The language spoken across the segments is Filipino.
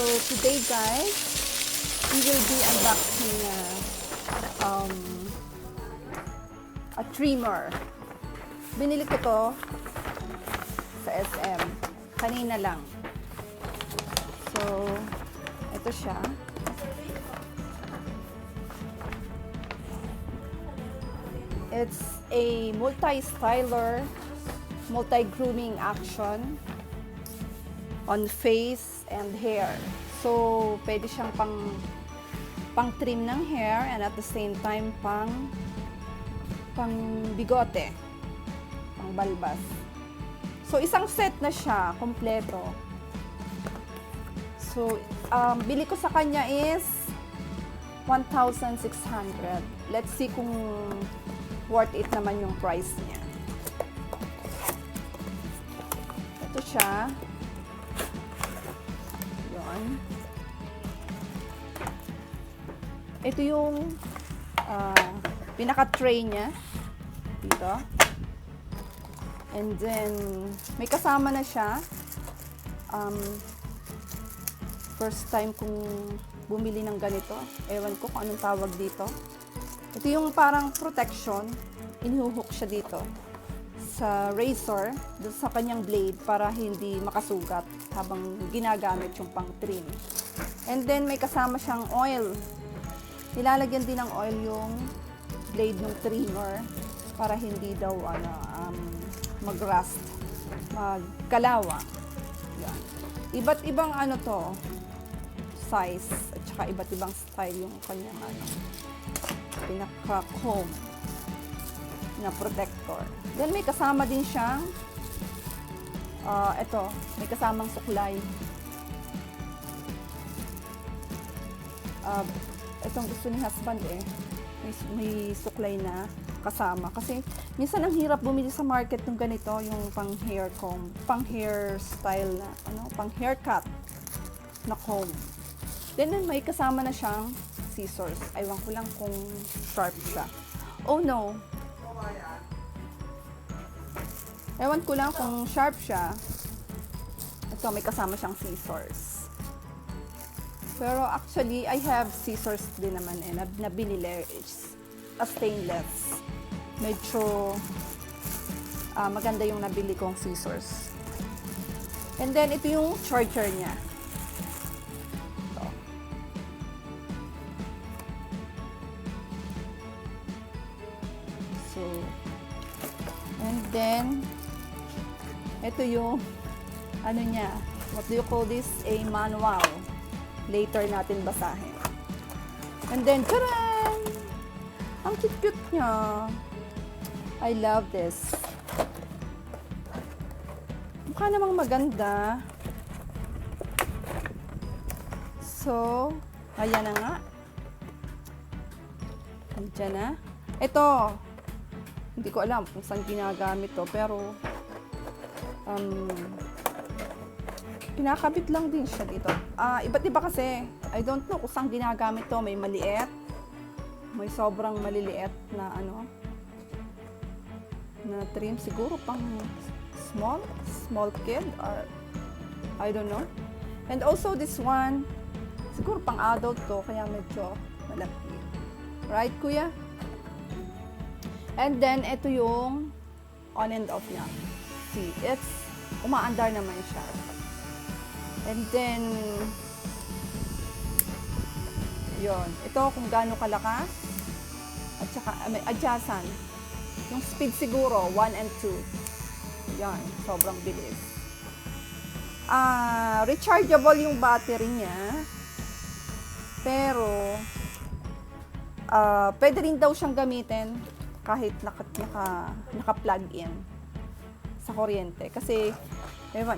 today guys, we will be unboxing a trimmer. Binili ko to sa SM kanina lang. So, ito siya. It's a multi-styler, multi-grooming action on face and hair. So, pwede siyang pang trim ng hair and at the same time pang bigote, pang balbas. So, isang set na siya, kompleto. So, bili ko sa kanya is 1,600. Let's see kung worth it naman yung price niya. Ito siya. Yun. Ito yung pinaka-tray niya. Dito. And then, may kasama na siya. First time kong bumili ng ganito. Ewan ko kung anong tawag dito. Ito yung parang protection. Inihuhook siya dito sa razor, sa kanyang blade para hindi makasugat habang ginagamit yung pang trim. And then, may kasama siyang oil. Nilalagyan din ng oil yung blade ng trimmer para hindi daw mag-rust, magkalawa. Yan. Iba't ibang size at saka iba't ibang style yung kanyang pinaka-comb na protector. Then may kasama din siyang may kasamang suklay. Itong gusto ni husband may suklay na kasama. Kasi minsan ang hirap bumili sa market ng ganito, yung pang hair comb, pang hair style na, pang haircut na comb. Then may kasama na siyang scissors. Aywan ko lang kung sharp siya. Oh no! Ewan ko lang kung sharp siya. Ito, may kasama siyang scissors. Pero actually, I have scissors din naman na binili. It's a stainless. Medyo maganda yung nabili kong scissors. And then, ito yung charger niya. Ito. So, and then, ito yung, niya, what do you call this? A manual. Later natin basahin. And then, taran! Ang cute-cute niya. I love this. Mukha namang maganda. So, ayan na nga. Andiyan na. Ito, hindi ko alam kung saan ginagamit to, pero pinakabit lang din siya dito. Iba't iba kasi. I don't know kung saan ginagamit to. May maliit. May sobrang maliliit na na trim. Siguro pang small kid or I don't know. And also this one, siguro pang adult to. Kaya medyo malaki. Right, kuya? And then, ito yung on and off niya. See, umaandar naman siya. And then, yon. Ito kung gaano kalakas. At saka, may adjustan. Yung speed siguro, 1 and 2. Yan, sobrang bilis. Rechargeable yung battery niya. Pero, pwede rin daw siyang gamitin kahit naka-plug in sa kuryente. Kasi,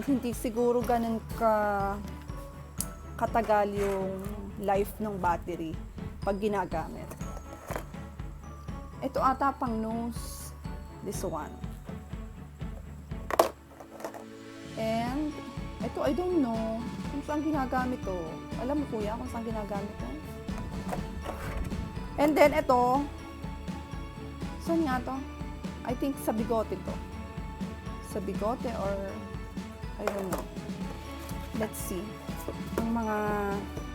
hindi siguro ganun katagal yung life ng battery pag ginagamit. Ito ata pang nose, this one. And, ito I don't know kung saan ginagamit to. Alam mo kuya kung saan ginagamit to? And then, ito, saan nga to? I think sa bigote to. Sa bigote or I don't know. Let's see. Yung mga,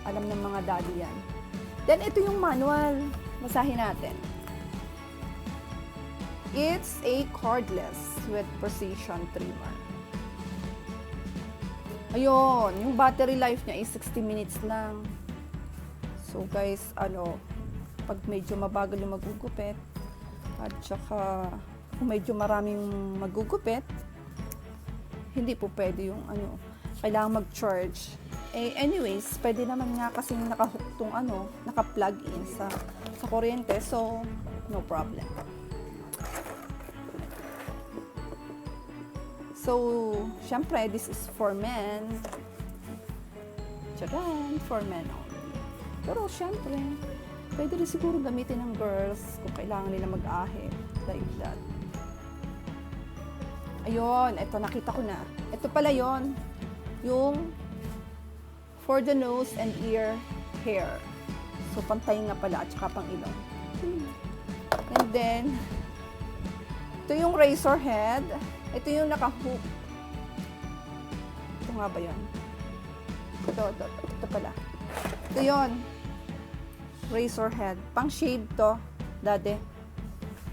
alam ng mga daddy yan. Then, ito yung manual. Basahin natin. It's a cordless with precision trimmer. Ayun, yung battery life niya is 60 minutes lang. So guys, pag medyo mabagal yung magugupit, at saka kung medyo maraming magugupit, hindi po pwede yung kailangan mag-charge. Anyways, pwede naman nga kasing naka-hook tong naka-plug in sa kuryente, so no problem. So, syempre, this is for men. Tcharan, for men only. Pero syempre, pwede rin siguro gamitin ng girls kung kailangan nila mag-ahe. Like that. Ayun, ito nakita ko na. Ito pala yon, yung for the nose and ear hair. So, pantay nga pala at saka pang ilong. And then, ito yung razor head. Ito yung naka-hook. Ito nga ba yun? Ito pala. Ito yun. Razor head. Pang-shave to, dati.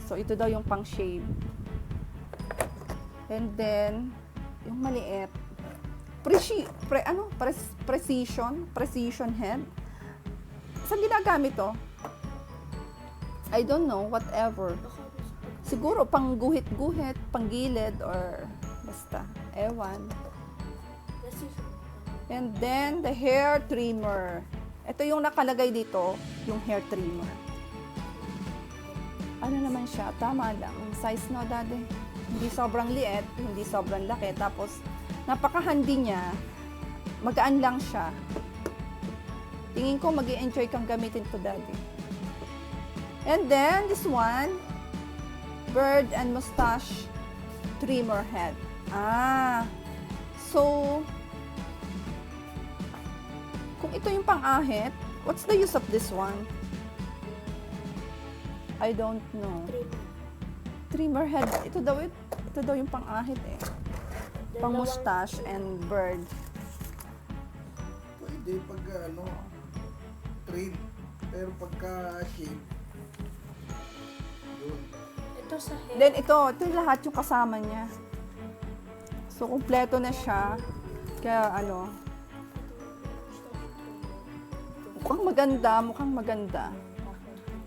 So, ito daw yung pang-shave. And then, yung maliit. Precision head. Saan ginagamit to? I don't know, whatever. Siguro pang guhit-guhit, pang gilid, or basta, ewan. And then, the hair trimmer. Ito yung nakalagay dito, yung hair trimmer. Ano naman siya? Tama lang. Size no, daddy. Hindi sobrang liit, hindi sobrang laki. Tapos, napaka-handy niya. Magaan lang siya. Tingin ko mag-i-enjoy kang gamitin to, daddy. And then, this one, bird and mustache trimmer head. So, kung ito yung pang-ahit, what's the use of this one? I don't know. Trimmer head. Ito daw yung pang-ahit eh. Pang-mustache and bird. Pwede pagka trim. Pero pagka shave, yun. Ito sa hair. Then ito lahat yung kasama niya. So, kumpleto na siya. Kaya mukhang maganda.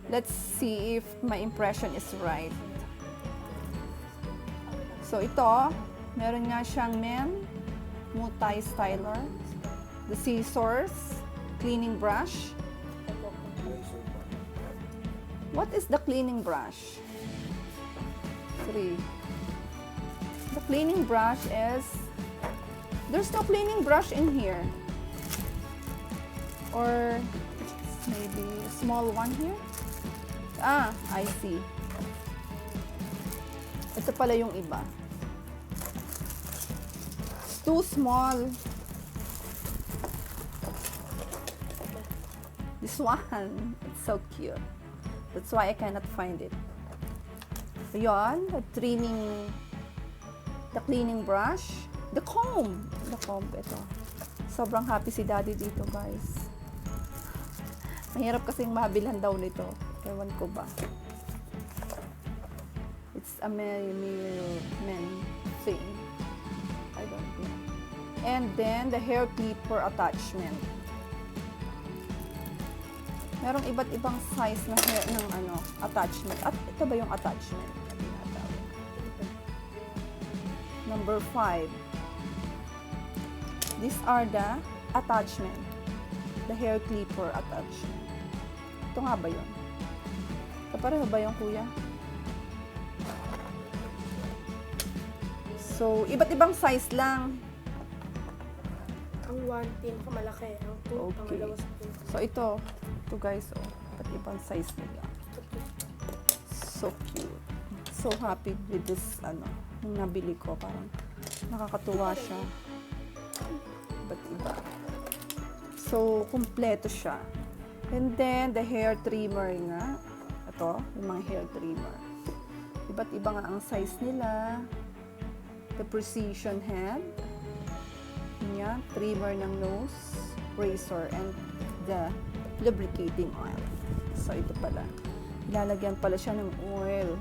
Let's see if my impression is right. So, ito, meron nga siyang multi-styler, the scissors, cleaning brush. What is the cleaning brush? 3. The cleaning brush is, there's no cleaning brush in here. Or maybe a small one here. I see. Ito pala yung iba. It's too small. This one, it's so cute. That's why I cannot find it. Ayan, the cleaning brush, the comb, ito. Sobrang happy si daddy dito, guys. Mahirap kasing mabilhan daw nito. Ewan ko ba. It's a men thing. I don't know. And then, the hair clipper attachment. Merong iba't ibang size na hair ng attachment. At ito ba yung attachment? Number 5. These are the attachment. The hair clipper attachment. Ito nga ba yun? Kapareho ba yung kuya? So, iba't ibang size lang. Ang 1 pinakamalaki. Ang 2 pangalawa sa pinaka. So, ito guys, iba't ibang size nila. So cute. So happy with this, yung nabili ko. Parang nakakatuwa siya. Iba't iba. So, kumpleto siya. And then, the hair trimmer nga. Ito, yung mga hair trimmer. Iba't iba nga ang size nila. The precision head. niya, trimmer ng nose, razor, and the lubricating oil. So, ito pala. Ilalagyan pala siya ng oil.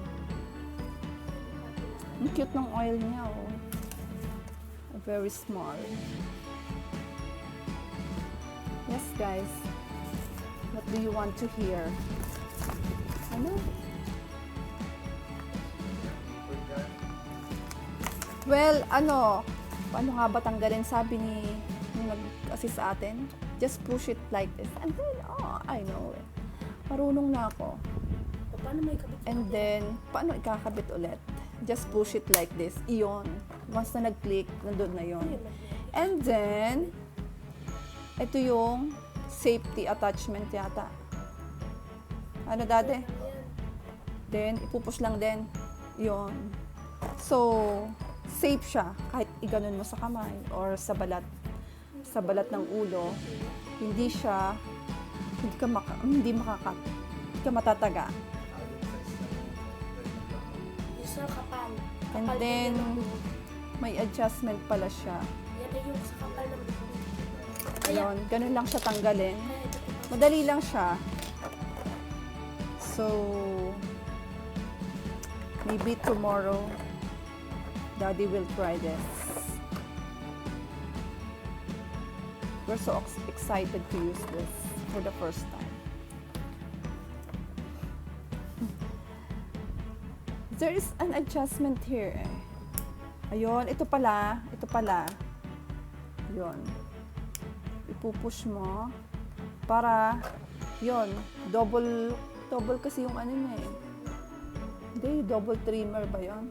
Ang cute ng oil niya, oh. Very small. Yes, guys. What do you want to hear? Ano? Well, paano nga ba tanggalin? Sabi ni nag-assist sa atin, just push it like this. And then, I know it. Marunong na ako. O, paano may kabit? And then, paano ikakabit ulit? Just push it like this. Iyon. Once na nag-click, nandun na yon. And then, ito yung safety attachment yata. Ano dati? Then, ipupush lang din. Yon. So, safe siya. Kahit iganon mo sa kamay or sa balat ng ulo. Hindi ka matataga. Isa kapal. And then, may adjustment pala siya. Yan na yung sa kapal ng buhok. Ayun, ganun lang siya tanggalin. Madali lang siya. So, maybe tomorrow, Daddy will try this. We're so excited to use this for the first time. There is an adjustment here. Ayun, ito pala. Ayun. Ipupush mo para, yun, double kasi yung ano niya eh. Hindi, double trimmer ba yun?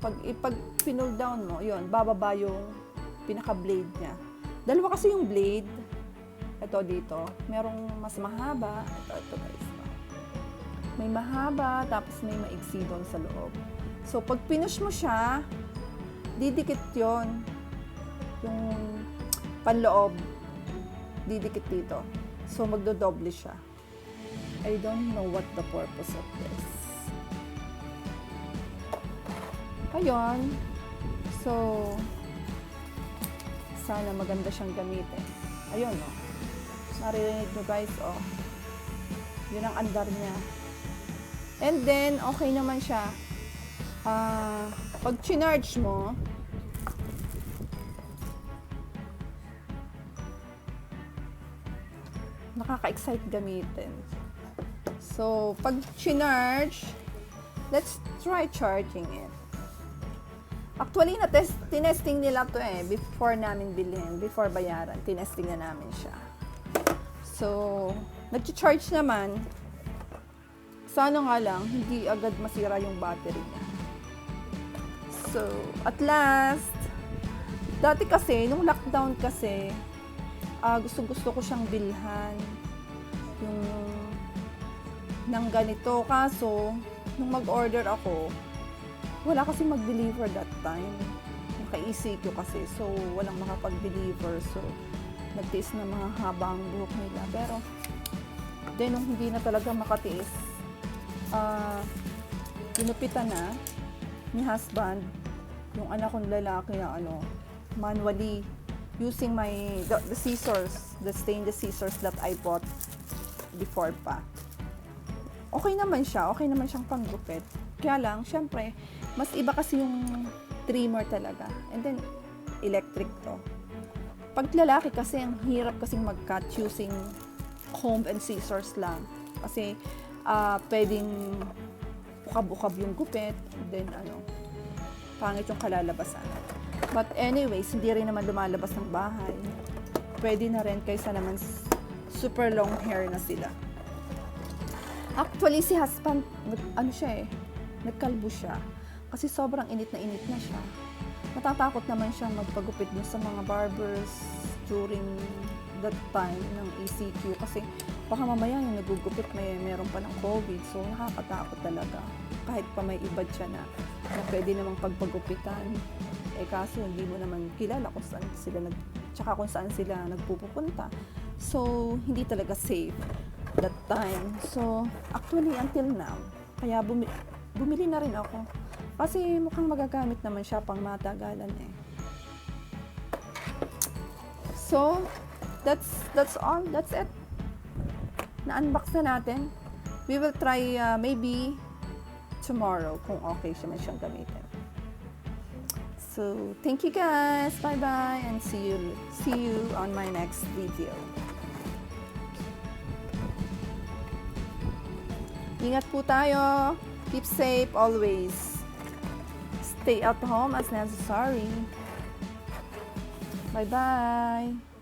Pag pinull down mo, yun, bababa yung pinaka-blade niya. Dalawa kasi yung blade. Ito dito. Merong mas mahaba. Ito guys. May mahaba, tapos may maigsi doon sa loob. So, pag pinush mo siya, didikit yon yung panloob. Didikit dito. So, magdodoble siya. I don't know what the purpose of this. Ayun. So, sana maganda siyang gamitin. Ayun, oh. Naririnig nyo guys, oh. Yun ang andar niya. And then, okay naman siya. Pag chinarge mo, nakaka-excite gamitin. So, pag chinarge, let's try charging it. Actually, tinesting nila to eh, before namin bilhin, before bayaran, tinesting na namin siya. So, nag-charge naman. Sana nga lang, hindi agad masira yung battery niya. So, at last, dati kasi, nung lockdown kasi, gusto ko siyang bilhan. Yung ng ganito. Kaso, nung mag-order ako, wala kasi mag-deliver that time. Naka-ECQ kasi, so walang makapag-deliver. So, nagtiis na mga habang buhok nila. Pero, then nung hindi na talaga makatiis, ginupitan na ni husband yung anak kong lalaki na manually using the scissors, the stainless scissors that I bought before pa. Okay naman siyang panggupit. Kaya lang, syempre, mas iba kasi yung trimmer talaga. And then, electric to. Pag lalaki kasi, ang hirap kasing mag-cut using comb and scissors lang. Kasi, pwedeng ukab-ukab yung gupit, and then pangit yung kalalabasan. But anyways, hindi rin naman lumalabas ng bahay. Pwede na rin kaysa naman super long hair na sila. Actually, si husband, nagkalbo siya. Kasi sobrang init na siya. Matatakot naman siyang magpagupit dun sa mga barbers during that time ng ECQ. Kasi baka mamaya yung nagugupit meron pa ng COVID. So, nakakatakot talaga. Kahit pa may ibad siya na pwede namang pagpagupitan. Kaso hindi mo naman kilala kung saan sila tsaka kung saan sila nagpupunta. So, hindi talaga safe that time. So, actually, until now, kaya bumili na rin ako. Kasi mukhang magagamit naman siya pang matagalan eh. So, that's all. That's it. Na-unbox na natin. We will try maybe tomorrow kung okay siya man siyang gamitin. So, thank you guys. Bye-bye and see you on my next video. Ingat po tayo. Keep safe always. Stay at home as necessary. Bye-bye.